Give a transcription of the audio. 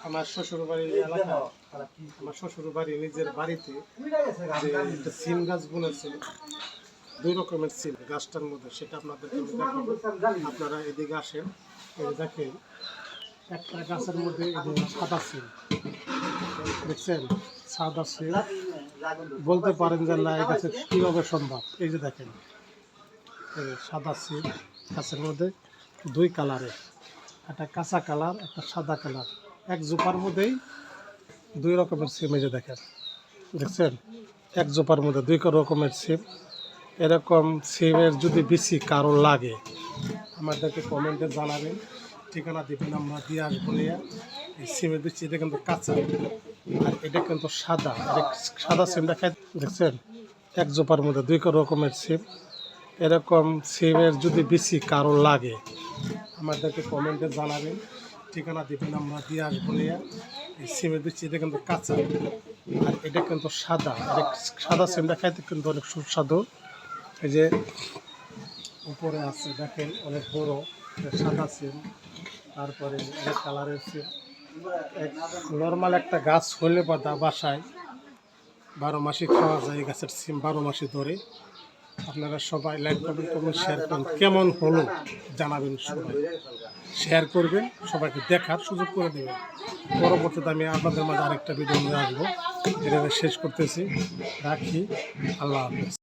আমার শ্বশুর বাড়ির এলাকা, আমার শ্বশুর বাড়ি নিজের বাড়িতে যে একটা সিম গাছ বুনেছে, 2 রকমের সিম গাছটার মধ্যে, সেটা আপনাদেরকে আমি দেখাবো। আপনারা এদিকে আসেন, এই দেখেন একটা গাছের মধ্যে সাদা সিম দেখছেন, সাদা সিম। বলতে পারেন যে না, এই গাছের কীভাবে সম্ভব। এই যে দেখেন সাদা সিম গাছের মধ্যে 2 কালারের, একটা কাঁচা কালার, একটা সাদা কালার, এক জোপার মধ্যেই 2 রকমের সিম। এই যে দেখেন, দেখছেন, এক জোপার মধ্যে 2 রকমের সিম। এরকম সিমের যদি বেশি কারো লাগে আমাদেরকে কমেন্টে জানাবেন, ঠিকানা দেবেন, আমরা দিয়ে আসবো। নিয়ে এই সিমের বেশি, এটা কিন্তু কাঁচা আর এটা কিন্তু সাদা। সাদা সিমটা খাই, দেখছেন, এক জোপার মধ্যে 2 রকমের সিম। এরকম সিমের যদি বেশি কারো লাগে আমাদেরকে কমেন্টে জানাবেন, ঠিকানা দেবেন, আমরা দিয়ে আসবো। নিয়ে এই সিমের বেশি, এটা কিন্তু কাঁচা আর এটা কিন্তু সাদা। সাদা সিমটা খাইতে কিন্তু অনেক সুস্বাদু। এই যে উপরে আছে দেখেন, অনেক বড় সাদা সিম, তারপরে অনেক কালারের সিম। নর্মাল একটা গাছ হলে বা বাসায় 12 মাসই খাওয়া যায়। এই গাছের সিম 12 মাসই ধরে। আপনারা সবাই লাইক কমেন্ট করবেন, শেয়ার করবেন, কেমন হলো জানাবেন, সবাই শেয়ার করবেন, সবাইকে দেখার সুযোগ করে দেবেন। পরবর্তীতে আমি আপনাদের মাঝে আরেকটা ভিডিও নিয়ে আসবো। এটা শেষ করতেছি, রাখি, আল্লাহ হাফেজ।